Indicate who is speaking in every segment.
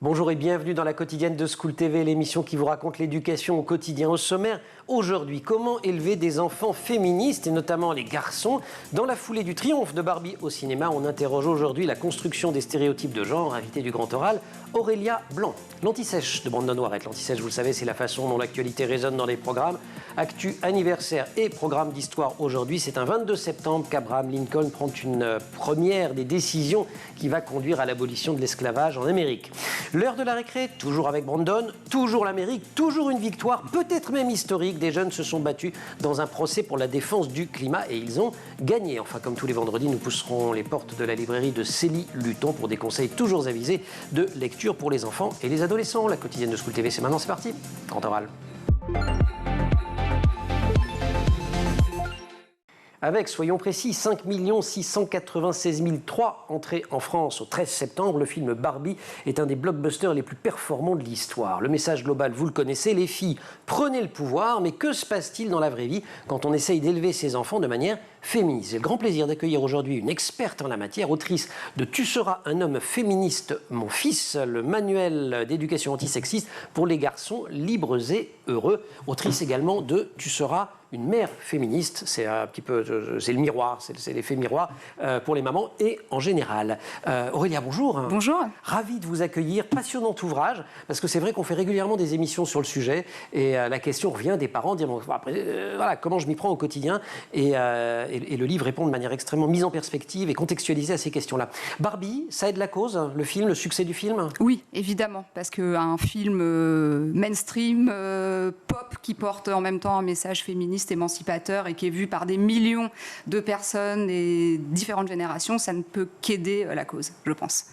Speaker 1: Bonjour et bienvenue dans la quotidienne de School TV, l'émission qui vous raconte l'éducation au quotidien. Au sommaire, aujourd'hui, comment élever des enfants féministes et notamment les garçons. Dans la foulée du triomphe de Barbie au cinéma, on interroge aujourd'hui la construction des stéréotypes de genre. Invité du Grand Oral, Aurélia Blanc. L'Anti-Sèche de Brandon Warrett. L'Anti-Sèche, vous le savez, c'est la façon dont l'actualité résonne dans les programmes. Actu, anniversaire et programme d'histoire aujourd'hui. C'est un 22 septembre qu'Abraham Lincoln prend une première des décisions qui va conduire à l'abolition de l'esclavage en Amérique. L'heure de la récré, toujours avec Brandon, toujours l'Amérique, toujours une victoire, peut-être même historique. Des jeunes se sont battus dans un procès pour la défense du climat et ils ont gagné. Enfin, comme tous les vendredis, nous pousserons les portes de la librairie de Célie Luton pour des conseils toujours avisés de lecture pour les enfants et les adolescents. La quotidienne de School TV, c'est maintenant, c'est parti. Grand Oral. Avec, soyons précis, 5 696 003 entrées en France au 13 septembre, le film Barbie est un des blockbusters les plus performants de l'histoire. Le message global, vous le connaissez, les filles, prenez le pouvoir, mais que se passe-t-il dans la vraie vie quand on essaye d'élever ses enfants de manière féministe? J'ai le grand plaisir d'accueillir aujourd'hui une experte en la matière, autrice de « Tu seras un homme féministe, mon fils », le manuel d'éducation antisexiste pour les garçons libres et heureux. Autrice également de « Tu seras une mère féministe », c'est un petit peu, c'est le miroir, c'est l'effet miroir pour les mamans et en général. Aurélia, bonjour.
Speaker 2: Bonjour.
Speaker 1: Ravi de vous accueillir, passionnant ouvrage, parce que c'est vrai qu'on fait régulièrement des émissions sur le sujet et la question revient des parents, dire bon, après, voilà, comment je m'y prends au quotidien et le livre répond de manière extrêmement mise en perspective et contextualisée à ces questions-là. Barbie, ça aide la cause, le film, le succès du film?
Speaker 2: Oui, évidemment, parce qu'un film mainstream, pop, qui porte en même temps un message féministe émancipateur et qui est vu par des millions de personnes et différentes générations, ça ne peut qu'aider la cause, je pense.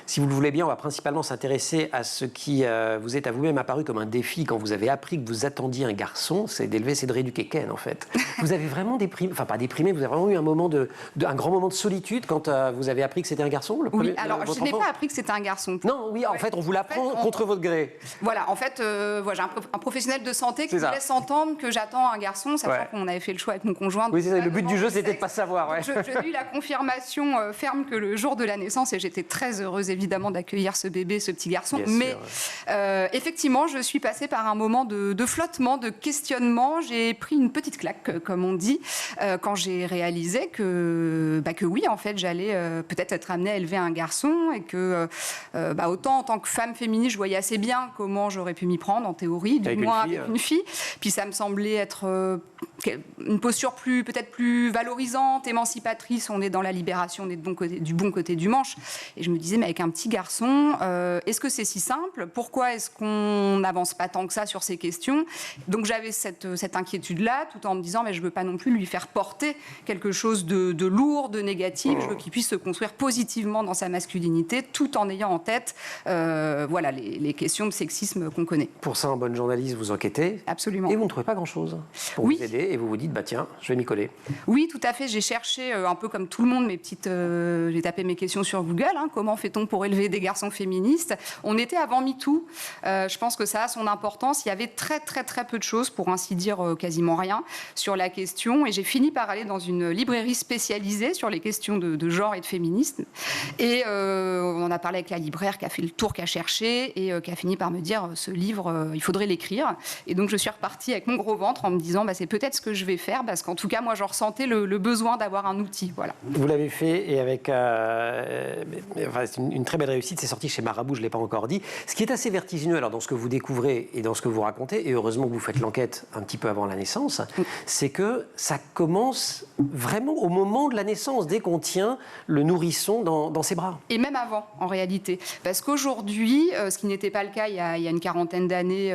Speaker 1: Si vous le voulez bien, on va principalement s'intéresser à ce qui vous est à vous-même apparu comme un défi quand vous avez appris que vous attendiez un garçon, c'est d'élever, c'est de rééduquer Ken en fait. Vous avez vraiment déprimé, enfin pas déprimé, vous avez vraiment eu un grand moment de solitude quand vous avez appris que c'était un garçon, le premier,
Speaker 2: oui, alors je n'ai pas appris que c'était un garçon.
Speaker 1: Non, oui, en fait on vous l'apprend contre votre gré.
Speaker 2: Voilà, en fait, j'ai un professionnel de santé qui me laisse entendre que j'attends un garçon, sachant qu'on avait fait le choix avec mon conjoint.
Speaker 1: Oui, c'est ça, le but du jeu c'était de ne pas savoir. Ouais.
Speaker 2: J'ai eu la confirmation ferme que le jour de la naissance et j'étais très heureuse évidemment d'accueillir ce bébé, ce petit garçon.
Speaker 1: Bien
Speaker 2: mais
Speaker 1: sûr.
Speaker 2: Effectivement, je suis passée par un moment de flottement, de questionnement. J'ai pris une petite claque, comme on dit, quand j'ai réalisé que oui, en fait, j'allais peut-être être amenée à élever un garçon et que autant en tant que femme féministe, je voyais assez bien comment j'aurais pu m'y prendre, en théorie, du moins avec une fille. Puis ça me semblait être une posture peut-être plus valorisante, émancipatrice. On est dans la libération, on est du bon côté du manche. Et je me disais, mais avec un petit garçon, est-ce que c'est si simple? Pourquoi est-ce qu'on n'avance pas tant que ça sur ces questions? Donc j'avais cette inquiétude-là, tout en me disant, mais je ne veux pas non plus lui faire porter quelque chose de lourd, de négatif. Je veux qu'il puisse se construire positivement dans sa masculinité, tout en ayant en tête les questions de sexisme qu'on connaît.
Speaker 1: Pour ça, en bonne journaliste, vous enquêtez.
Speaker 2: Absolument.
Speaker 1: Et vous ne trouvez pas grand-chose pour vous aider et vous vous dites, tiens, je vais m'y coller.
Speaker 2: Oui, tout à fait. J'ai cherché, un peu comme tout le monde, j'ai tapé mes questions sur Google. Comment fait-on pour élever des garçons féministes? On était avant MeToo. Je pense que ça a son importance. Il y avait très, très, très peu de choses, pour ainsi dire quasiment rien, sur la question. Et j'ai fini par aller dans une librairie spécialisée sur les questions de genre et de féminisme. Et on en a parlé avec la libraire qui a fait le tour, qui a cherché et qui a fini par me dire, ce livre, il faudrait l'écrire. Et donc, je suis repartie avec mon gros ventre en me disant, c'est peut-être ce que je vais faire, parce qu'en tout cas, moi, j'en ressentais le besoin d'avoir un outil. Voilà.
Speaker 1: Vous l'avez fait et avec c'est une très belle réussite. C'est sorti chez Marabout, je ne l'ai pas encore dit. Ce qui est assez vertigineux alors, dans ce que vous découvrez et dans ce que vous racontez, et heureusement que vous faites l'enquête un petit peu avant la naissance, c'est que ça commence vraiment au moment de la naissance, dès qu'on tient le nourrisson dans ses bras. Et
Speaker 2: même avant, en réalité. Parce qu'aujourd'hui, ce qui n'était pas le cas il y a une quarantaine d'années,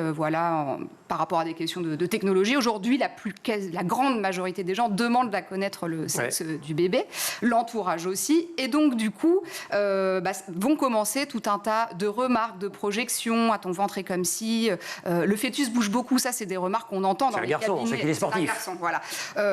Speaker 2: par rapport à des questions de technologie, aujourd'hui, la grande majorité des gens demandent à connaître le sexe du bébé, l'entourage aussi, et donc du coup, vont commencer tout un tas de remarques, de projections. À ton ventre est comme si le fœtus bouge beaucoup. Ça, c'est des remarques qu'on entend dans les cabinets.
Speaker 1: C'est un garçon, c'est qu'il est sportif.
Speaker 2: C'est un garçon, voilà.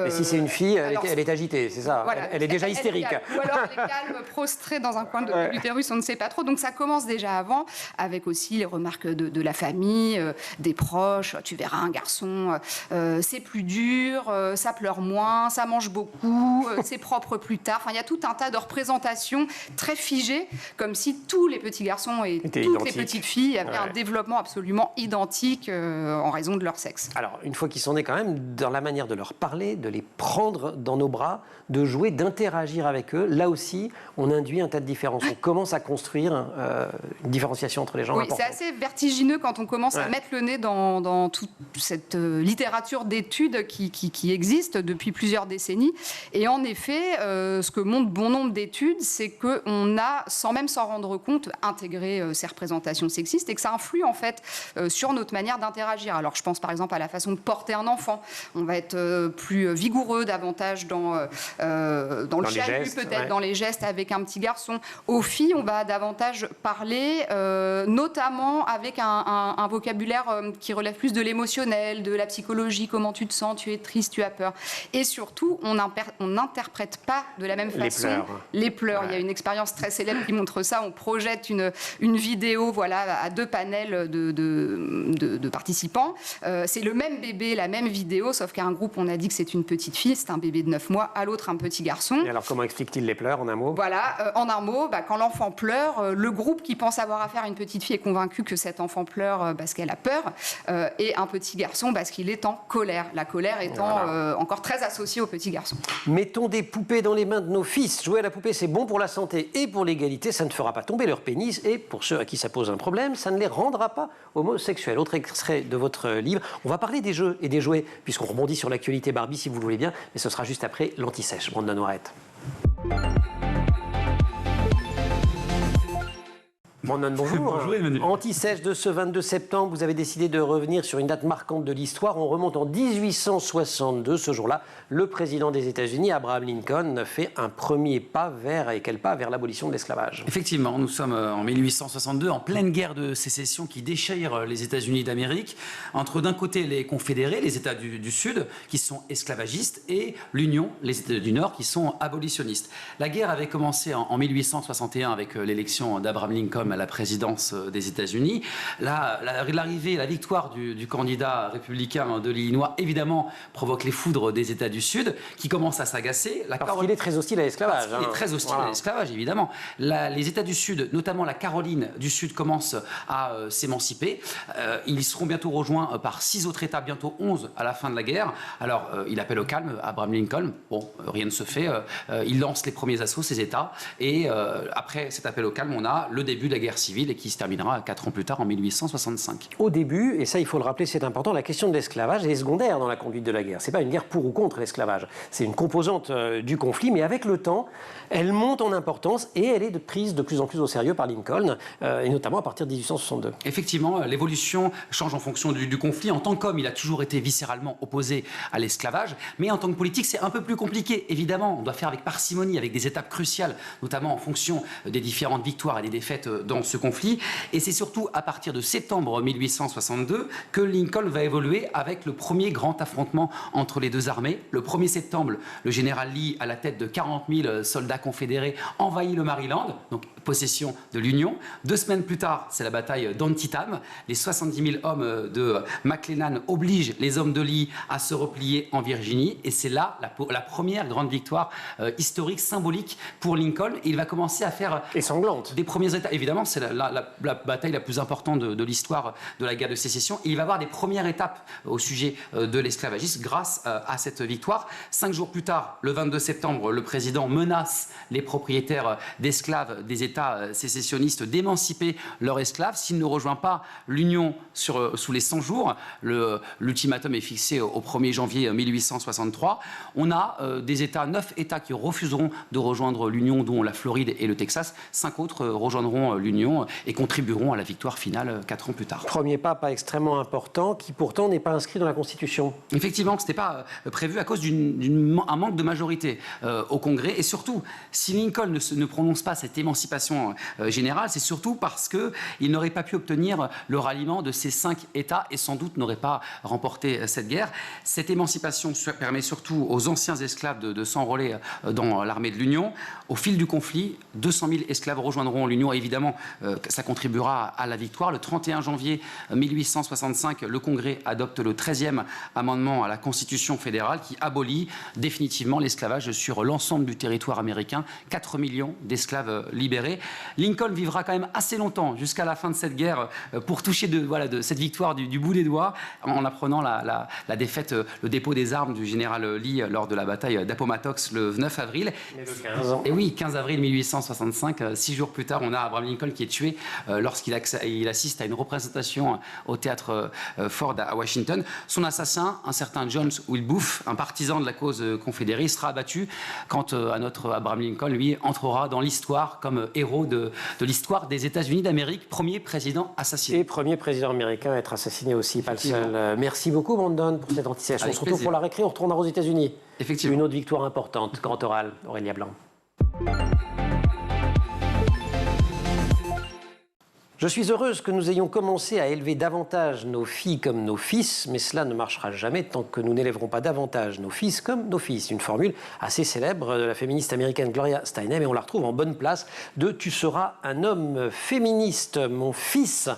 Speaker 1: Et si c'est une fille, elle est agitée, c'est ça.
Speaker 2: Voilà,
Speaker 1: elle est déjà hystérique.
Speaker 2: Ou alors elle est calme, prostrée dans un coin de l'utérus, on ne sait pas trop. Donc ça commence déjà avant, avec aussi les remarques de la famille, des proches. tu verras un garçon, c'est plus dur, ça pleure moins, ça mange beaucoup, c'est propre plus tard. Enfin, il y a tout un tas de représentations très figées, comme si tous les petits garçons et toutes les petites filles avaient un développement absolument identique en raison de leur sexe.
Speaker 1: Alors, une fois qu'ils sont nés quand même, dans la manière de leur parler, de les prendre dans nos bras, de jouer, d'interagir avec eux, là aussi, on induit un tas de différences. On commence à construire une différenciation entre les gens.
Speaker 2: Oui, c'est assez vertigineux quand on commence à mettre le nez dans toute cette littérature d'études qui existe depuis plusieurs décennies. Et en effet, ce que montre bon nombre d'études, c'est qu'on a, sans même s'en rendre compte, intégré ces représentations sexistes et que ça influe en fait sur notre manière d'interagir. Alors je pense par exemple à la façon de porter un enfant. On va être plus vigoureux, davantage dans le chalut, peut-être dans les gestes avec un petit garçon. Aux filles, on va davantage parler, notamment avec un vocabulaire qui relève plus de l'émotionnel, de la psychologie, comment tu te sens, tu es triste, tu as peur. Et surtout, on n'interprète pas de la même façon les pleurs. Il y a une expérience très célèbre qui montre ça. On projette une vidéo à 2 panels de participants. C'est le même bébé, la même vidéo, sauf qu'à un groupe, on a dit que c'est une petite fille, c'est un bébé de 9 mois, à l'autre, un petit garçon.
Speaker 1: Et alors, comment explique-t-il les pleurs, en un mot ?
Speaker 2: Voilà, en un mot, quand l'enfant pleure, le groupe qui pense avoir affaire à une petite fille est convaincu que cet enfant pleure parce qu'elle a peur, et un petit garçon parce qu'il est en colère. La colère étant encore très associée au petit garçon.
Speaker 1: Mettons des poupées dans les mains de nos fils. Jouer à la poupée, c'est bon pour la santé et pour l'égalité. Ça ne fera pas tomber leur pénis. Et pour ceux à qui ça pose un problème, ça ne les rendra pas homosexuels. Autre extrait de votre livre. On va parler des jeux et des jouets, puisqu'on rebondit sur l'actualité Barbie, si vous le voulez bien. Mais ce sera juste après l'anti-sèche. Brandon Noiret. Brandon, bonjour.
Speaker 3: Bonjour Emmanuel.
Speaker 1: Anti-sèche de ce 22 septembre, vous avez décidé de revenir sur une date marquante de l'histoire. On remonte en 1862. Ce jour-là, le président des États-Unis, Abraham Lincoln, fait un premier pas vers l'abolition de l'esclavage.
Speaker 3: Effectivement, nous sommes en 1862, en pleine guerre de sécession qui déchire les États-Unis d'Amérique, entre d'un côté les confédérés, les États du Sud, qui sont esclavagistes, et l'Union, les États du Nord, qui sont abolitionnistes. La guerre avait commencé en 1861 avec l'élection d'Abraham Lincoln à la présidence des États-Unis. L'arrivée, la victoire du candidat républicain de l'Illinois, évidemment, provoque les foudres des États du Sud, qui commencent à s'agacer.
Speaker 1: Parce qu'il est très hostile à l'esclavage.
Speaker 3: Il est très hostile à l'esclavage, évidemment. Les États du Sud, notamment la Caroline du Sud, commencent à s'émanciper. Ils seront bientôt rejoints par 6 autres États, bientôt 11 à la fin de la guerre. Alors, il appelle au calme Abraham Lincoln. Bon, rien ne se fait. Il lance les premiers assauts, ces États. Et après cet appel au calme, on a le début de la guerre civile et qui se terminera 4 ans plus tard, en 1865.
Speaker 1: Au début, et ça il faut le rappeler, c'est important, la question de l'esclavage est secondaire dans la conduite de la guerre. Ce n'est pas une guerre pour ou contre l'esclavage. C'est une composante du conflit, mais avec le temps, elle monte en importance et elle est prise de plus en plus au sérieux par Lincoln, et notamment à partir de 1862.
Speaker 3: Effectivement, l'évolution change en fonction du conflit. En tant qu'homme, il a toujours été viscéralement opposé à l'esclavage, mais en tant que politique, c'est un peu plus compliqué. Évidemment, on doit faire avec parcimonie, avec des étapes cruciales, notamment en fonction des différentes victoires et des défaites dans ce conflit. Et c'est surtout à partir de septembre 1862 que Lincoln va évoluer avec le premier grand affrontement entre les deux armées. Le 1er septembre, le général Lee, à la tête de 40 000 soldats confédérés, envahit le Maryland, donc possession de l'Union. 2 semaines plus tard, c'est la bataille d'Antietam. Les 70 000 hommes de McClellan obligent les hommes de Lee à se replier en Virginie. Et c'est là la première grande victoire historique, symbolique pour Lincoln. Et il va commencer à faire...
Speaker 1: Et sanglante.
Speaker 3: Des premiers états. Évidemment, c'est la bataille la plus importante de l'histoire de la guerre de sécession. Et il va avoir des premières étapes au sujet de l'esclavagisme grâce à cette victoire. 5 jours plus tard, le 22 septembre, le président menace les propriétaires d'esclaves des États sécessionnistes d'émanciper leurs esclaves s'ils ne rejoignent pas l'Union sous les 100 jours. L'ultimatum est fixé au 1er janvier 1863. On a 9 États qui refuseront de rejoindre l'Union, dont la Floride et le Texas. 5 autres rejoindront l'Union et contribueront à la victoire finale 4 ans plus tard.
Speaker 1: Premier pas extrêmement important qui pourtant n'est pas inscrit dans la Constitution.
Speaker 3: Effectivement, ce n'était pas prévu à cause d'un manque de majorité au Congrès. Et surtout, si Lincoln ne prononce pas cette émancipation dévastation générale, c'est surtout parce qu'il n'aurait pas pu obtenir le ralliement de ces 5 États et sans doute n'aurait pas remporté cette guerre. Cette émancipation permet surtout aux anciens esclaves de s'enrôler dans l'armée de l'Union. Au fil du conflit, 200 000 esclaves rejoindront l'Union. Évidemment, ça contribuera à la victoire. Le 31 janvier 1865, le Congrès adopte le 13e amendement à la Constitution fédérale qui abolit définitivement l'esclavage sur l'ensemble du territoire américain. 4 millions d'esclaves libérés. Lincoln vivra quand même assez longtemps, jusqu'à la fin de cette guerre, pour toucher de cette victoire du bout des doigts, en apprenant la défaite, le dépôt des armes du général Lee lors de la bataille d'Appomattox le 9 avril. Et oui, 15 avril 1865, 6 jours plus tard, on a Abraham Lincoln qui est tué lorsqu'il assiste à une représentation au théâtre Ford à Washington. Son assassin, un certain John Wilbur, un partisan de la cause confédérée, sera abattu quand à notre Abraham Lincoln, lui, entrera dans l'histoire comme héros de l'histoire des États-Unis d'Amérique, premier président assassiné.
Speaker 1: Et premier président américain à être assassiné aussi, pas le seul. Merci beaucoup, Brandon, pour cette anticipation. On se retrouve pour la récré, on retournera aux États-Unis.
Speaker 3: Effectivement.
Speaker 1: Une autre victoire importante, grand oral, Aurélia Blanc. Je suis heureuse que nous ayons commencé à élever davantage nos filles comme nos fils, mais cela ne marchera jamais tant que nous n'élèverons pas davantage nos fils comme nos fils. Une formule assez célèbre de la féministe américaine Gloria Steinem, et on la retrouve en bonne place de « Tu seras un homme féministe, mon fils ».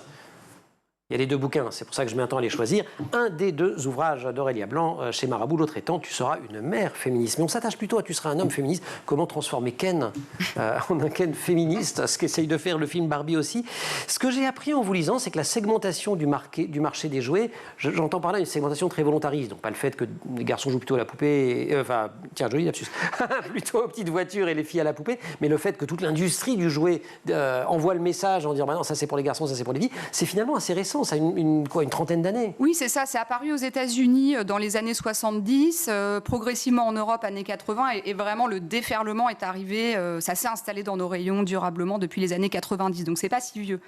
Speaker 1: Il y a les 2 bouquins, c'est pour ça que je mets un temps à les choisir. Un des 2 ouvrages d'Aurélia Blanc chez Marabout, l'autre étant « Tu seras une mère féministe ». Mais on s'attache plutôt à « Tu seras un homme féministe ». Comment transformer Ken en un Ken féministe, ce qu'essaye de faire le film Barbie aussi. Ce que j'ai appris en vous lisant, c'est que la segmentation du marché des jouets, j'entends par là une segmentation très volontariste. Donc pas le fait que les garçons jouent plutôt à la poupée, tiens, joli lapsus, plutôt aux petites voitures et les filles à la poupée, mais le fait que toute l'industrie du jouet envoie le message en disant bah non, ça c'est pour les garçons, ça c'est pour les filles, c'est finalement assez récent. Ça a une trentaine d'années.
Speaker 2: Oui, c'est ça. C'est apparu aux États-Unis dans les années 70, progressivement en Europe, années 80, et vraiment le déferlement est arrivé. Ça s'est installé dans nos rayons durablement depuis les années 90. Donc c'est pas si vieux.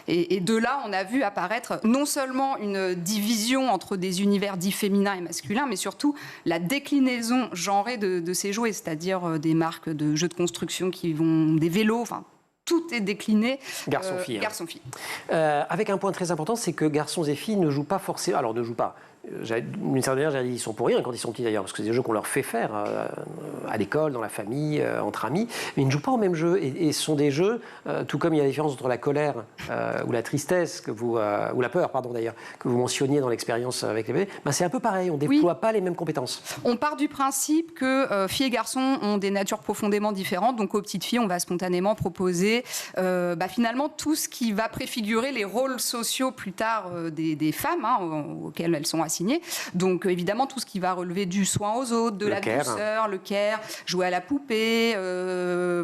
Speaker 2: Et de là, on a vu apparaître non seulement une division entre des univers dits féminins et masculins, mais surtout la déclinaison genrée de ces jouets, c'est-à-dire des marques de jeux de construction qui vont des vélos, enfin. Tout est décliné
Speaker 1: garçon-fille.
Speaker 2: Garçon-fille.
Speaker 1: Avec un point très important, c'est que garçons et filles ne jouent pas forcément. Alors, ne jouent pas. D'une certaine manière, j'allais dire, ils sont pour rien quand ils sont petits d'ailleurs, parce que c'est des jeux qu'on leur fait faire à l'école, dans la famille, entre amis, mais ils ne jouent pas au même jeu. Et ce sont des jeux, tout comme il y a la différence entre la colère ou la tristesse, ou la peur, pardon d'ailleurs, que vous mentionniez dans l'expérience avec les bébés, ben c'est un peu pareil, on ne déploie pas les mêmes compétences.
Speaker 2: On part du principe que filles et garçons ont des natures profondément différentes, donc aux petites filles, on va spontanément proposer finalement tout ce qui va préfigurer les rôles sociaux plus tard des femmes auxquels elles sont assignées. Donc évidemment tout ce qui va relever du soin aux autres, de la douceur, le care, jouer à la poupée,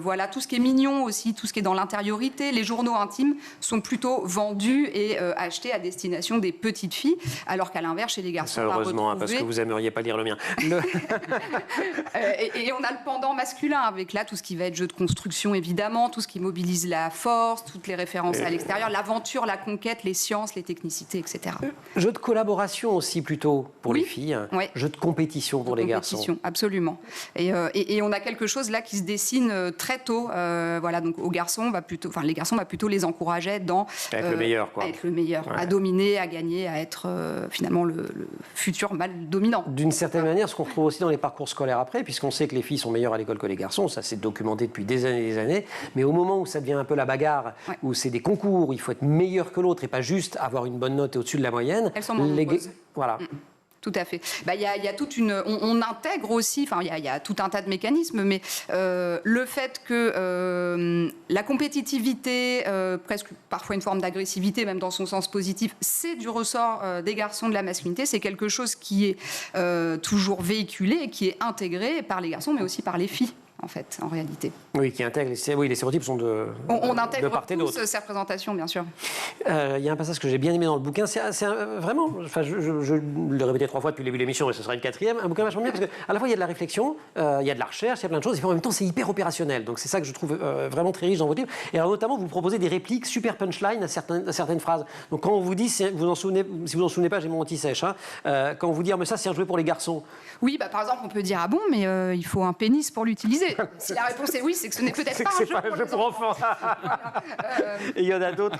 Speaker 2: voilà, tout ce qui est mignon aussi, tout ce qui est dans l'intériorité. Les journaux intimes sont plutôt vendus et achetés à destination des petites filles, alors qu'à l'inverse chez les garçons,
Speaker 1: heureusement, parce que vous aimeriez pas lire le mien.
Speaker 2: Et on a le pendant masculin avec là tout ce qui va être jeu de construction évidemment, tout ce qui mobilise la force, toutes les références à l'extérieur, l'aventure, la conquête, les sciences, les technicités, etc.
Speaker 1: Jeu de collaboration aussi plutôt pour les filles, jeu de compétition pour les garçons.
Speaker 2: Absolument. Et on a quelque chose là qui se dessine très tôt. Voilà, donc les garçons va plutôt les encourager dans
Speaker 1: être le meilleur, quoi.
Speaker 2: À être le meilleur, à dominer, à gagner, à être finalement le futur mâle dominant.
Speaker 1: D'une certaine manière, ce qu'on retrouve aussi dans les parcours scolaires après, puisqu'on sait que les filles sont meilleures à l'école que les garçons, ça c'est documenté depuis des années, mais au moment où ça devient un peu la bagarre, où c'est des concours, où il faut être meilleur que l'autre et pas juste avoir une bonne note et au-dessus de la moyenne.
Speaker 2: Elles sont moins nombreuses.
Speaker 1: Voilà.
Speaker 2: Tout à fait. Il y a toute une. On intègre aussi. Enfin, il y a tout un tas de mécanismes, mais le fait que la compétitivité, presque parfois une forme d'agressivité, même dans son sens positif, c'est du ressort des garçons, de la masculinité. C'est quelque chose qui est toujours véhiculé et qui est intégré par les garçons, mais aussi par les filles. En fait, en réalité.
Speaker 1: Oui, qui intègre. Oui, les stéréotypes sont
Speaker 2: on intègre
Speaker 1: de part et d'autre.
Speaker 2: Ces représentations, bien sûr.
Speaker 1: Il y a un passage que j'ai bien aimé dans le bouquin. C'est vraiment. Enfin, je l'ai répété 3 fois depuis le début de l'émission, et ce sera une 4e. Un bouquin vachement bien parce qu'à la fois il y a de la réflexion, il y a de la recherche, il y a plein de choses, et en même temps c'est hyper opérationnel. Donc c'est ça que je trouve vraiment très riche dans votre livre. Et alors notamment vous proposez des répliques super punchline à certaines phrases. Donc quand on vous dit, si vous en souvenez pas, j'ai mon anti-sèche. Quand on vous dit mais ça c'est un jouet pour les garçons.
Speaker 2: Oui, par exemple on peut dire ah bon mais il faut un pénis pour l'utiliser. écoutez, si la réponse est oui, c'est que ce n'est peut-être pas un jeu pour enfants.
Speaker 1: Et il y en a d'autres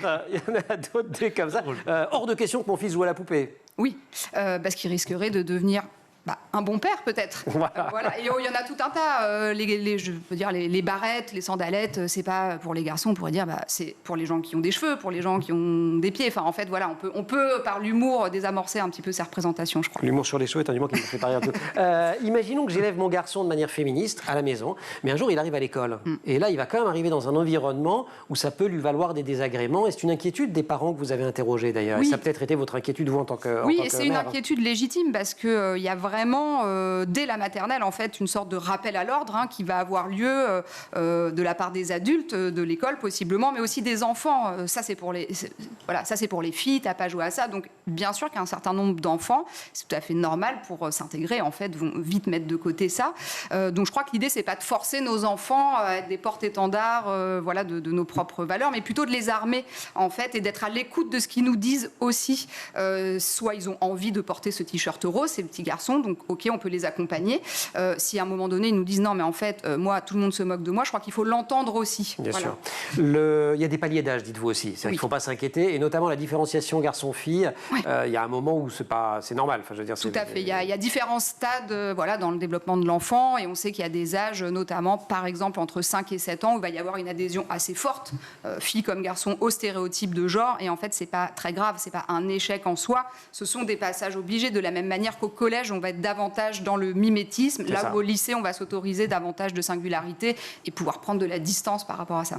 Speaker 1: comme ça. Hors de question que mon fils joue à la poupée.
Speaker 2: Oui, parce qu'il risquerait de devenir un bon père peut-être. Voilà. Et il y en a tout un tas. Je peux dire les barrettes, les sandalettes, c'est pas pour les garçons. On pourrait dire c'est pour les gens qui ont des cheveux, pour les gens qui ont des pieds. Enfin, en fait, voilà, on peut par l'humour désamorcer un petit peu ces représentations, je crois.
Speaker 1: L'humour sur les cheveux est un humour qui me fait pas rire tout. Imaginons que j'élève mon garçon de manière féministe à la maison, mais un jour il arrive à l'école. Et là, il va quand même arriver dans un environnement où ça peut lui valoir des désagréments. Et c'est une inquiétude des parents que vous avez interrogés d'ailleurs.
Speaker 2: Oui.
Speaker 1: Et ça a peut-être été votre inquiétude, vous, en tant que
Speaker 2: Oui,
Speaker 1: en tant
Speaker 2: et
Speaker 1: que
Speaker 2: c'est une
Speaker 1: mère.
Speaker 2: inquiétude légitime parce qu'il y a vraiment, dès la maternelle, en fait, une sorte de rappel à l'ordre qui va avoir lieu de la part des adultes de l'école, possiblement, mais aussi des enfants. Ça, c'est pour les filles, t'as pas joué à ça. Donc, bien sûr qu'un certain nombre d'enfants, c'est tout à fait normal pour s'intégrer, en fait, vont vite mettre de côté ça. Donc, je crois que l'idée, c'est pas de forcer nos enfants à être des porte-étendards de nos propres valeurs, mais plutôt de les armer, en fait, et d'être à l'écoute de ce qu'ils nous disent aussi. Soit ils ont envie de porter ce t-shirt rose, ces petits garçons, donc ok, on peut les accompagner. Si à un moment donné, ils nous disent non, mais en fait, moi, tout le monde se moque de moi, je crois qu'il faut l'entendre aussi.
Speaker 1: Bien sûr. Il y a des paliers d'âge, dites-vous aussi. Il ne faut pas s'inquiéter, et notamment la différenciation garçon-fille. Il y a un moment où c'est normal. Enfin, je veux dire,
Speaker 2: tout à fait. Il y a différents stades dans le développement de l'enfant, et on sait qu'il y a des âges, notamment, par exemple, entre 5 et 7 ans, où il va y avoir une adhésion assez forte, fille comme garçon, au stéréotype de genre, et en fait, c'est pas très grave, c'est pas un échec en soi. Ce sont des passages obligés, de la même manière qu'au collège, on va être davantage dans le mimétisme, là où au lycée, on va s'autoriser davantage de singularité et pouvoir prendre de la distance par rapport à ça.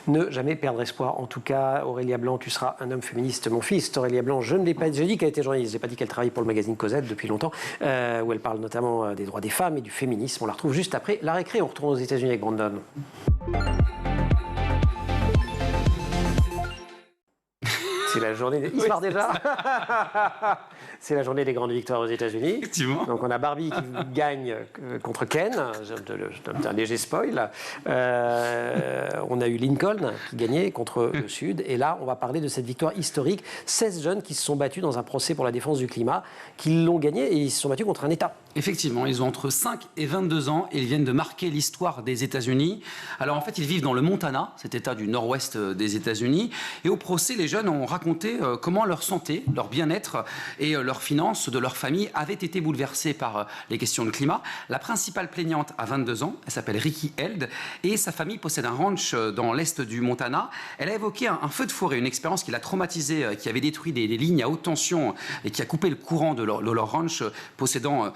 Speaker 1: Ne jamais perdre espoir. En tout cas, Aurélia Blanc, tu seras un homme féministe. Mon fils, Aurélia Blanc, je ne l'ai pas dit. J'ai dit qu'elle était journaliste. Je n'ai pas dit qu'elle travaille pour le magazine Cosette depuis longtemps, où elle parle notamment des droits des femmes et du féminisme. On la retrouve juste après la récré. On retourne aux États-Unis avec Brandon. C'est la journée. Il se marre déjà. C'est la journée des grandes victoires aux États-Unis.
Speaker 3: Effectivement.
Speaker 1: Donc on a Barbie qui gagne contre Ken. Je donne un léger spoil. On a eu Lincoln qui gagnait contre le Sud. Et là, on va parler de cette victoire historique. 16 jeunes qui se sont battus dans un procès pour la défense du climat, qui l'ont gagné et ils se sont battus contre un État.
Speaker 3: Effectivement, ils ont entre 5 et 22 ans et ils viennent de marquer l'histoire des États-Unis. Alors en fait, ils vivent dans le Montana, cet État du nord-ouest des États-Unis. Et au procès, les jeunes ont raconté comment leur santé, leur bien-être et leurs finances de leur famille avaient été bouleversées par les questions de climat. La principale plaignante a 22 ans, elle s'appelle Ricky Held et sa famille possède un ranch dans l'est du Montana. Elle a évoqué un feu de forêt, une expérience qui l'a traumatisée, qui avait détruit des lignes à haute tension et qui a coupé le courant de leur ranch possédant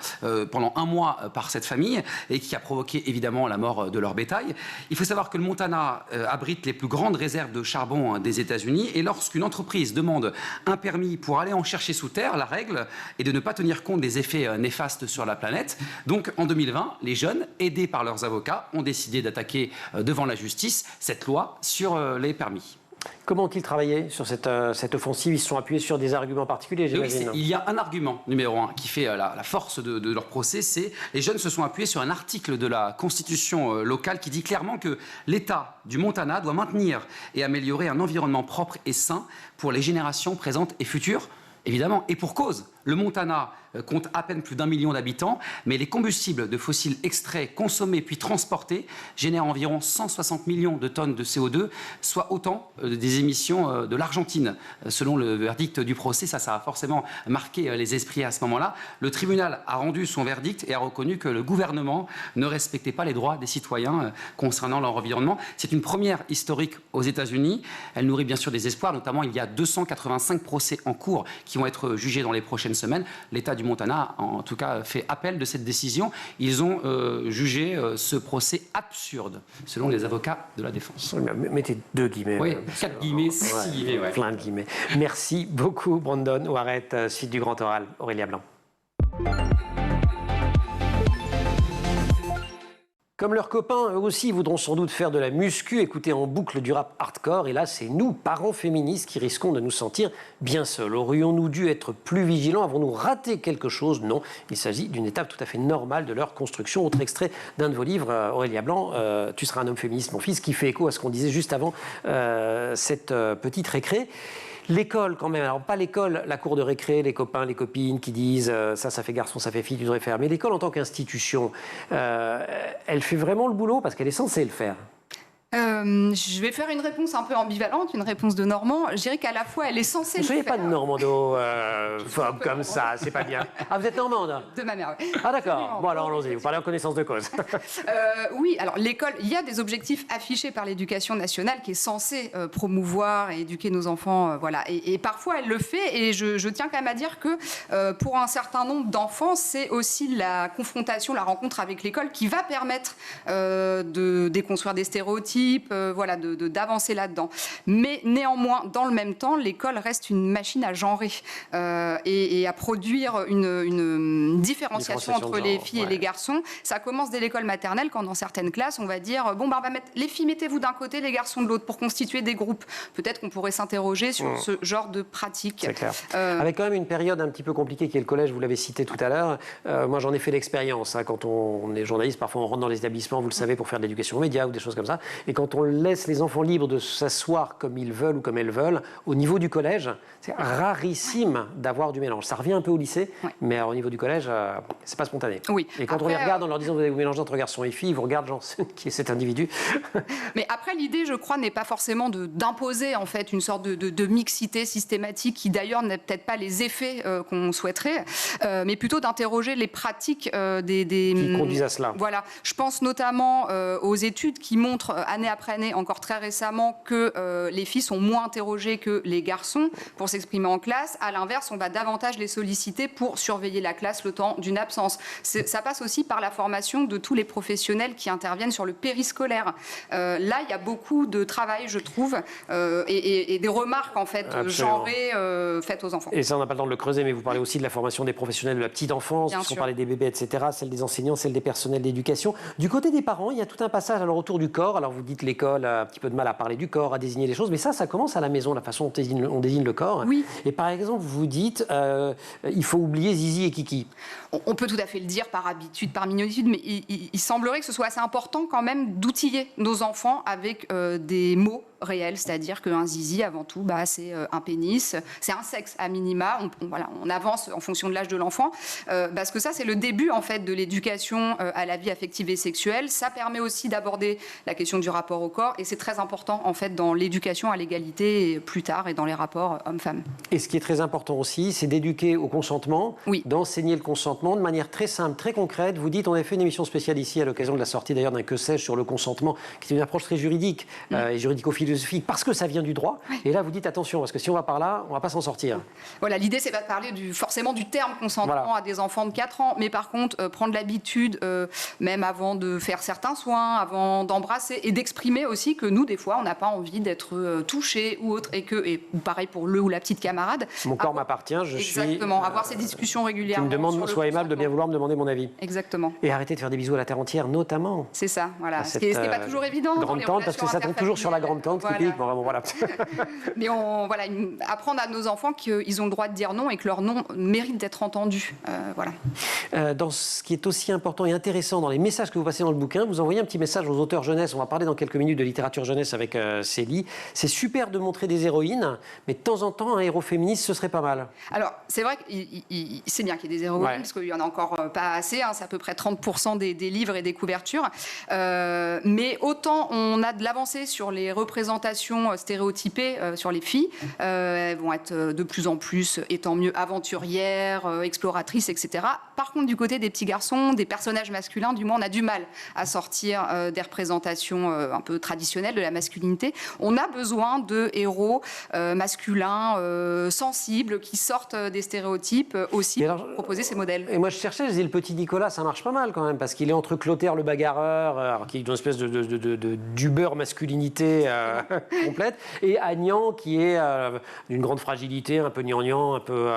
Speaker 3: pendant un mois par cette famille et qui a provoqué évidemment la mort de leur bétail. Il faut savoir que le Montana abrite les plus grandes réserves de charbon des États-Unis et lorsqu'une entreprise demande un permis pour aller en chercher sous terre, la règle est de ne pas tenir compte des effets néfastes sur la planète. Donc en 2020, les jeunes, aidés par leurs avocats, ont décidé d'attaquer devant la justice cette loi sur les permis.
Speaker 1: Comment ont-ils travaillé sur cette offensive? Ils se sont appuyés sur des arguments particuliers, j'imagine.
Speaker 3: Oui, il y a un argument numéro 1 qui fait la force de leur procès, c'est les jeunes se sont appuyés sur un article de la Constitution locale qui dit clairement que l'État du Montana doit maintenir et améliorer un environnement propre et sain pour les générations présentes et futures. Évidemment, et pour cause, le Montana compte à peine plus d'1 million d'habitants, mais les combustibles de fossiles extraits, consommés puis transportés génèrent environ 160 millions de tonnes de CO2, soit autant des émissions de l'Argentine. Selon le verdict du procès, ça a forcément marqué les esprits à ce moment-là. Le tribunal a rendu son verdict et a reconnu que le gouvernement ne respectait pas les droits des citoyens concernant leur environnement. C'est une première historique aux États-Unis. Elle nourrit bien sûr des espoirs, notamment il y a 285 procès en cours qui vont être jugés dans les prochaines semaines. L'État du Montana, en tout cas, fait appel de cette décision. Ils ont jugé ce procès absurde, selon les avocats de la défense.
Speaker 1: Mettez 2 guillemets.
Speaker 3: Oui, 4 guillemets, 6 guillemets. Ouais.
Speaker 1: Plein de guillemets. Merci beaucoup, Brandon Ouarette, suite du Grand Oral. Aurélia Blanc. Comme leurs copains, eux aussi, voudront sans doute faire de la muscu, écouter en boucle du rap hardcore. Et là, c'est nous, parents féministes, qui risquons de nous sentir bien seuls. Aurions-nous dû être plus vigilants? Avons-nous raté quelque chose? Non, il s'agit d'une étape tout à fait normale de leur construction. Autre extrait d'un de vos livres, Aurélia Blanc, Tu seras un homme féministe, mon fils, qui fait écho à ce qu'on disait juste avant cette petite récré. L'école, quand même. Alors, pas l'école, la cour de récré, les copains, les copines qui disent ça fait garçon, ça fait fille, tu devrais faire. Mais l'école, en tant qu'institution, elle fait vraiment le boulot parce qu'elle est censée le faire.
Speaker 2: Je vais faire une réponse un peu ambivalente, une réponse de Normand. Je dirais qu'à la fois, elle est censée
Speaker 1: Ne
Speaker 2: le
Speaker 1: soyez
Speaker 2: faire.
Speaker 1: pas de Normando, femme comme ça, c'est pas bien. Ah, vous êtes Normande?
Speaker 2: De ma mère, oui.
Speaker 1: Ah, d'accord.
Speaker 2: Absolument.
Speaker 1: Bon, alors allons-y, vous parlez en connaissance de cause.
Speaker 2: Oui, alors l'école, il y a des objectifs affichés par l'éducation nationale qui est censée promouvoir et éduquer nos enfants, voilà. Et parfois, elle le fait. Et je tiens quand même à dire que pour un certain nombre d'enfants, c'est aussi la confrontation, la rencontre avec l'école qui va permettre de déconstruire des stéréotypes, voilà, d'avancer là-dedans. Mais néanmoins, dans le même temps, l'école reste une machine à genrer et à produire une différenciation entre les filles et les garçons. Ça commence dès l'école maternelle, quand dans certaines classes, on va dire bon, on va mettre les filles, mettez-vous d'un côté, les garçons de l'autre, pour constituer des groupes. Peut-être qu'on pourrait s'interroger sur ce genre de pratique.
Speaker 1: C'est clair. Avec quand même une période un petit peu compliquée qui est le collège, vous l'avez cité tout à l'heure. Moi, j'en ai fait l'expérience. Hein, quand on est journaliste, parfois on rentre dans les établissements, vous le savez, pour faire de l'éducation aux médias ou des choses comme ça. Et quand on laisse les enfants libres de s'asseoir comme ils veulent ou comme elles veulent, au niveau du collège, c'est rarissime d'avoir du mélange. Ça revient un peu au lycée, mais au niveau du collège, c'est pas spontané.
Speaker 2: Oui.
Speaker 1: Et quand on les regarde en leur disant vous allez vous mélanger entre garçons et filles, ils vous regardent genre qui est cet individu.
Speaker 2: Mais après, l'idée, je crois, n'est pas forcément d'imposer en fait une sorte de mixité systématique qui d'ailleurs n'a peut-être pas les effets qu'on souhaiterait, mais plutôt d'interroger les pratiques
Speaker 1: qui conduisent à cela.
Speaker 2: Voilà. Je pense notamment aux études qui montrent année après année, encore très récemment, que les filles sont moins interrogées que les garçons pour s'exprimer en classe. À l'inverse, on va davantage les solliciter pour surveiller la classe le temps d'une absence. Ça passe aussi par la formation de tous les professionnels qui interviennent sur le périscolaire. Là, il y a beaucoup de travail, je trouve, et des remarques en fait genrées faites aux enfants.
Speaker 1: Et ça, on n'a pas le temps de le creuser, mais vous parlez aussi de la formation des professionnels de la petite enfance, qui sont parlé des bébés, etc., celle des enseignants, celle des personnels d'éducation. Du côté des parents, il y a tout un passage alors autour du corps. Alors vous dites l'école a un petit peu de mal à parler du corps, à désigner les choses, mais ça commence à la maison, la façon dont on désigne le corps.
Speaker 2: Oui.
Speaker 1: Et par exemple, vous dites il faut oublier Zizi et Kiki.
Speaker 2: On peut tout à fait le dire par habitude, par minorité, mais il semblerait que ce soit assez important quand même d'outiller nos enfants avec des mots réels, c'est-à-dire qu'un zizi, avant tout, c'est un pénis, c'est un sexe à minima. On avance en fonction de l'âge de l'enfant, parce que ça, c'est le début en fait de l'éducation à la vie affective et sexuelle. Ça permet aussi d'aborder la question du rapport au corps, et c'est très important en fait dans l'éducation à l'égalité plus tard et dans les rapports hommes-femmes.
Speaker 1: Et ce qui est très important aussi, c'est d'éduquer au consentement, d'enseigner le consentement de manière très simple, très concrète. Vous dites, on a fait une émission spéciale ici à l'occasion de la sortie d'ailleurs d'un Que sais-je sur le consentement, qui est une approche très juridique et juridico-philosophique, parce que ça vient du droit. Et là, vous dites attention, parce que si on va par là, on ne va pas s'en sortir.
Speaker 2: Voilà, l'idée, c'est pas de parler forcément du terme consentement à des enfants de 4 ans, mais par contre, prendre l'habitude, même avant de faire certains soins, avant d'embrasser, et d'exprimer aussi que nous, des fois, on n'a pas envie d'être touché ou autre, ou pareil pour le ou la petite camarade.
Speaker 1: Mon corps m'appartient, je suis...
Speaker 2: Exactement, avoir ces discussions régulièrement.
Speaker 1: Tu me demandes, sois aimable de bien vouloir me demander mon avis.
Speaker 2: Exactement.
Speaker 1: Et arrêter de faire des bisous à la terre entière, notamment.
Speaker 2: C'est ça, voilà. Ce qui n'est pas toujours évident.
Speaker 1: Grande tante, parce que ça tombe toujours sur la grande tante, typique. Bon, voilà.
Speaker 2: Mais apprendre à nos enfants qu'ils ont le droit de dire non et que leur non mérite d'être entendu. Voilà.
Speaker 1: Dans ce qui est aussi important et intéressant dans les messages que vous passez dans le bouquin, vous envoyez un petit message aux auteurs jeunesse. On va parler dans quelques minutes de littérature jeunesse avec Célie. C'est super de montrer des héroïnes, mais de temps en temps, un héros féministe, ce serait pas mal.
Speaker 2: Alors, c'est vrai que c'est bien qu'il y ait des héroïnes, parce qu'il n'y en a encore pas assez. C'est à peu près 30% des livres et des couvertures. Mais autant on a de l'avancée sur les représentations stéréotypées sur les filles. Elles vont être de plus en plus, étant mieux, aventurières, exploratrices, etc. Par contre, du côté des petits garçons, des personnages masculins, du moins, on a du mal à sortir des représentations un peu traditionnelles de la masculinité. On a besoin de héros masculins, sensibles, qui sortent des stéréotypes aussi, pour proposer ces modèles.
Speaker 1: Et moi, je cherchais, je disais, le petit Nicolas, ça marche pas mal quand même, parce qu'il est entre Clotaire le bagarreur, qui est une espèce d'uber masculinité complète, et Agnan, qui est d'une grande fragilité, un peu gnangnan, un peu...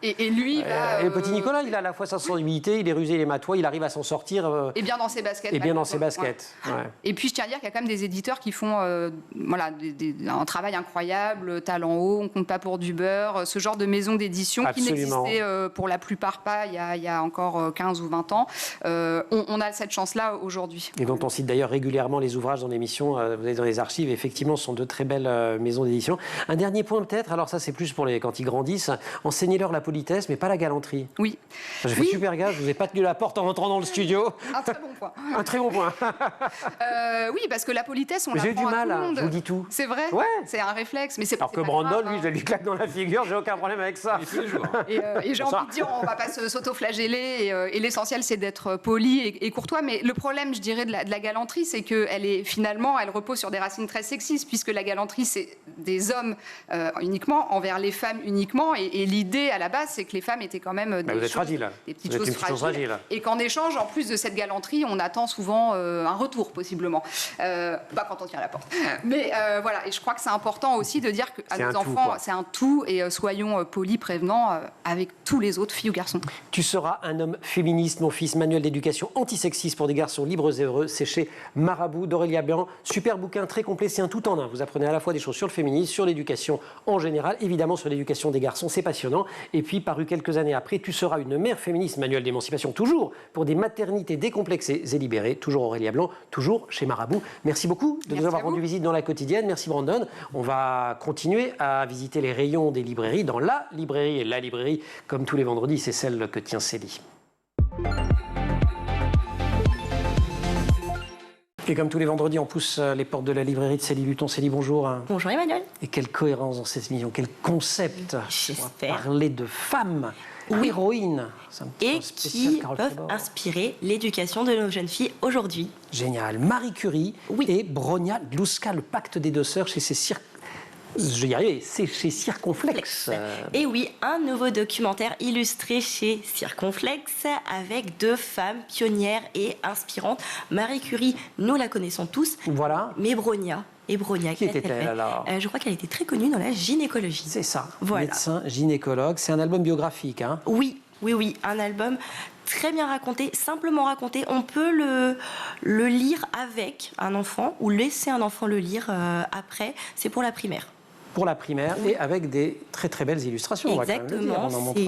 Speaker 2: Et lui...
Speaker 1: et le petit Nicolas, il a à la fois sa sensibilité, il est rusé, il est matois, il arrive à s'en sortir...
Speaker 2: et bien dans ses baskets.
Speaker 1: Et bien dans ses baskets.
Speaker 2: Ouais. Ouais. Et puis, je tiens à dire qu'il y a quand même des éditeurs qui font un travail incroyable, talent haut, on compte pas pour du beurre, ce genre de maison d'édition qui n'existait pour la plupart pas il y a encore 15 ou 20 ans. On a cette chance-là aujourd'hui.
Speaker 1: Et dont on cite d'ailleurs régulièrement les ouvrages dans l'émission, vous êtes dans les archives, effectivement. effectivement, sont de très belles maisons d'édition. Un dernier point peut-être, alors ça c'est plus pour quand ils grandissent, enseignez-leur la politesse, mais pas la galanterie.
Speaker 2: Oui.
Speaker 1: J'ai fait super gaffe, je vous ai pas tenu la porte en rentrant dans le studio.
Speaker 2: Un très bon point.
Speaker 1: Un très bon point.
Speaker 2: Oui, parce que la politesse, on
Speaker 1: J'ai eu du
Speaker 2: l'apprend à
Speaker 1: mal,
Speaker 2: tout le monde.
Speaker 1: je vous dis tout.
Speaker 2: C'est vrai.
Speaker 1: Ouais.
Speaker 2: C'est un réflexe, mais c'est
Speaker 1: Alors que
Speaker 2: pas
Speaker 1: Brandon,
Speaker 2: grave,
Speaker 1: lui, je lui claque dans la figure, j'ai aucun problème avec ça.
Speaker 2: Et j'ai envie de dire, on ne va pas s'auto-flageller. Et l'essentiel, c'est d'être poli et courtois. Mais le problème, je dirais, de la galanterie, c'est qu'elle est finalement, elle repose sur des racines très sexistes, puisque la galanterie, c'est des hommes uniquement envers les femmes uniquement. Et l'idée à la base, c'est que les femmes étaient quand même
Speaker 1: vous êtes fragile.
Speaker 2: des petites choses fragiles. Et qu'en échange, en plus de cette galanterie, on attend souvent un retour, possiblement. Pas quand on tient la porte. Mais voilà, et je crois que c'est important aussi de dire qu'à nos enfants, c'est un tout, et soyons polis, prévenants avec tous les autres, filles ou garçons.
Speaker 1: Tu seras un homme féministe, mon fils, manuel d'éducation antisexiste pour des garçons libres et heureux. C'est chez Marabout d'Aurélia Blanc. Super bouquin, très complet, c'est un tout en un. Vous apprenez à la fois des choses sur le féminisme, sur l'éducation en général, évidemment sur l'éducation des garçons, c'est passionnant. Et puis, paru quelques années après, Tu seras une mère féministe, manuel d'émancipation, toujours pour des maternités décomplexées et libérées. Toujours Aurélia Blanc, toujours chez Marabout. Merci beaucoup de nous avoir rendu visite dans la quotidienne. Merci Brandon. On va continuer à visiter les rayons des librairies dans la librairie. Et la librairie, comme tous les vendredis, c'est celle que tient Célie. Et comme tous les vendredis, on pousse les portes de la librairie de Célie Luton. Célie, bonjour.
Speaker 4: Bonjour Emmanuel.
Speaker 1: Et quelle cohérence dans cette émission, quel concept.
Speaker 4: J'espère.
Speaker 1: On va parler de femmes, héroïnes.
Speaker 4: Et qui peuvent inspirer l'éducation de nos jeunes filles aujourd'hui.
Speaker 1: Génial. Marie Curie et Bronia Dlouska, le pacte des deux sœurs chez Je vais y arriver, c'est chez Circonflexe.
Speaker 4: Et oui, un nouveau documentaire illustré chez Circonflexe avec deux femmes pionnières et inspirantes. Marie Curie, nous la connaissons tous. Voilà. Mais Bronia,
Speaker 1: qui était-elle alors
Speaker 4: Je crois qu'elle était très connue dans la gynécologie.
Speaker 1: C'est ça,
Speaker 4: voilà.
Speaker 1: Médecin, gynécologue. C'est un album biographique, hein?
Speaker 4: Oui, un album très bien raconté, simplement raconté. On peut le lire avec un enfant ou laisser un enfant le lire après. C'est pour la primaire.
Speaker 1: Pour la primaire, et avec des très très belles illustrations.
Speaker 4: Exactement,
Speaker 1: c'est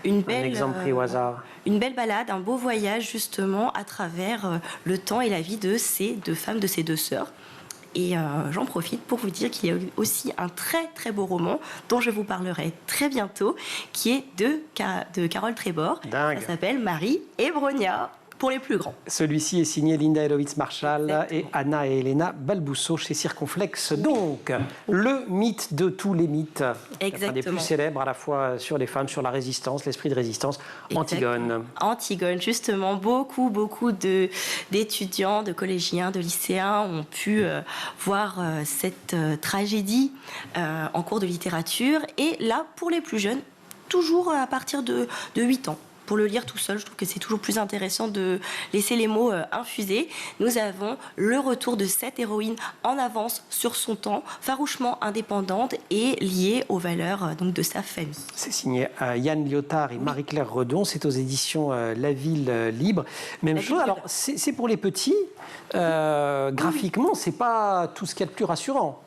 Speaker 4: une belle,
Speaker 1: un exemple pris au hasard.
Speaker 4: Une belle balade, un beau voyage justement à travers le temps et la vie de ces deux femmes, de ces deux sœurs. Et j'en profite pour vous dire qu'il y a aussi un très très beau roman dont je vous parlerai très bientôt, qui est de Carole Trébor.
Speaker 1: Dingue.
Speaker 4: Ça s'appelle Marie et Bronia. Pour les plus grands.
Speaker 1: Celui-ci est signé Linda Elovitz-Marshall et Anna et Elena Balbousso chez Circonflexe. Donc, le mythe de tous les mythes.
Speaker 4: Exactement.
Speaker 1: Un des plus célèbres à la fois sur les femmes, sur la résistance, l'esprit de résistance. Antigone.
Speaker 4: Antigone, justement. Beaucoup d'étudiants, de collégiens, de lycéens ont pu voir cette tragédie en cours de littérature. Et là, pour les plus jeunes, toujours à partir de 8 ans. Pour le lire tout seul, je trouve que c'est toujours plus intéressant de laisser les mots infuser. Nous avons le retour de cette héroïne en avance sur son temps, farouchement indépendante et liée aux valeurs donc, de sa famille.
Speaker 1: C'est signé Yann Lyotard et Marie-Claire Redon. C'est aux éditions La Ville Libre. Même chose, alors c'est pour les petits. Graphiquement, c'est pas tout ce qu'il y a de plus rassurant.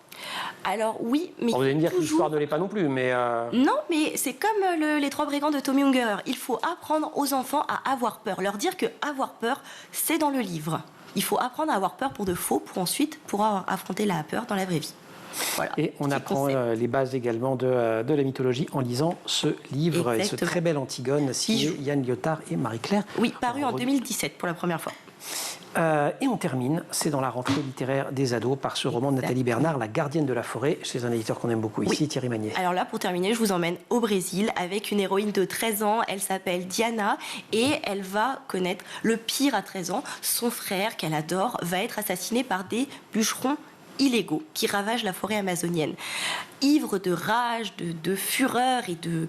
Speaker 4: Alors oui, mais
Speaker 1: vous allez me dire que l'histoire ne l'est pas non plus, mais...
Speaker 4: Non, mais c'est comme les trois brigands de Tommy Ungerer. Il faut apprendre aux enfants à avoir peur. Leur dire que avoir peur, c'est dans le livre. Il faut apprendre à avoir peur pour de faux, pour ensuite pouvoir affronter la peur dans la vraie vie. Voilà,
Speaker 1: et on apprend les bases également de la mythologie en lisant ce livre. Exactement. Et ce très bel Antigone signé Yann Lyotard et Marie-Claire.
Speaker 4: Oui, paru en 2017 pour la première fois.
Speaker 1: Et on termine, c'est dans la rentrée littéraire des ados, par ce roman de Nathalie Bernard, La gardienne de la forêt, chez un éditeur qu'on aime beaucoup ici, Thierry Magnier.
Speaker 4: Alors là, pour terminer, je vous emmène au Brésil avec une héroïne de 13 ans. Elle s'appelle Diana et elle va connaître le pire à 13 ans. Son frère, qu'elle adore, va être assassiné par des bûcherons illégaux qui ravagent la forêt amazonienne. Ivre de rage, de fureur et de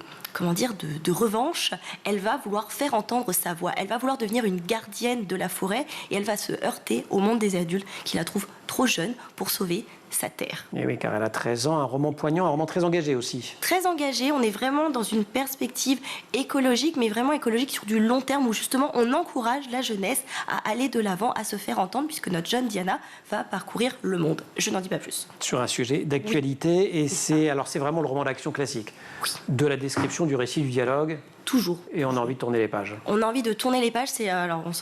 Speaker 4: revanche, elle va vouloir faire entendre sa voix. Elle va vouloir devenir une gardienne de la forêt et elle va se heurter au monde des adultes qui la trouvent trop jeune pour sauver sa terre.
Speaker 1: Et oui, car elle a 13 ans, un roman poignant, un roman très engagé aussi.
Speaker 4: Très engagé, on est vraiment dans une perspective écologique, mais vraiment écologique sur du long terme, où justement on encourage la jeunesse à aller de l'avant, à se faire entendre, puisque notre jeune Diana va parcourir le monde. Je n'en dis pas plus.
Speaker 1: Sur un sujet d'actualité, et c'est vraiment le roman d'action classique.
Speaker 4: Oui.
Speaker 1: De la description, du récit, du dialogue.
Speaker 4: toujours.
Speaker 1: Et on a envie de tourner les pages.
Speaker 4: On a envie de tourner les pages,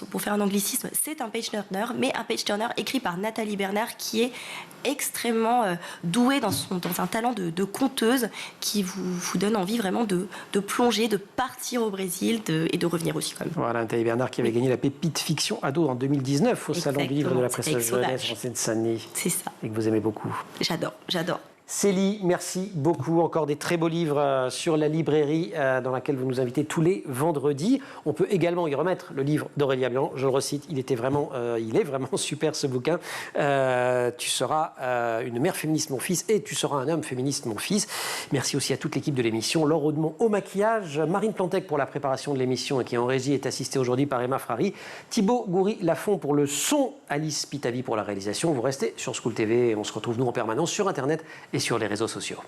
Speaker 4: pour faire un anglicisme, c'est un page turner, mais un page turner écrit par Nathalie Bernard, qui est extrêmement douée dans un talent de conteuse, qui vous donne envie vraiment de plonger, de partir au Brésil et de revenir aussi quand même.
Speaker 1: Voilà, Nathalie Bernard qui avait gagné la Pépite Fiction Ado en 2019 au Salon du Livre de la Presse Jeunesse en Seine-Saint-Denis.
Speaker 4: C'est ça.
Speaker 1: Et que vous aimez beaucoup.
Speaker 4: J'adore.
Speaker 1: Célie, merci beaucoup. Encore des très beaux livres sur la librairie dans laquelle vous nous invitez tous les vendredis. On peut également y remettre le livre d'Aurélia Blanc. Je le recite, il est vraiment super ce bouquin. Tu seras une mère féministe, mon fils, et tu seras un homme féministe, mon fils. Merci aussi à toute l'équipe de l'émission. Laure Audemont au maquillage, Marine Plantec pour la préparation de l'émission et qui en régie est assistée aujourd'hui par Emma Frary, Thibaut Goury-Lafont pour le son, Alice Pitavi pour la réalisation. Vous restez sur School TV et on se retrouve nous en permanence sur Internet et sur les réseaux sociaux.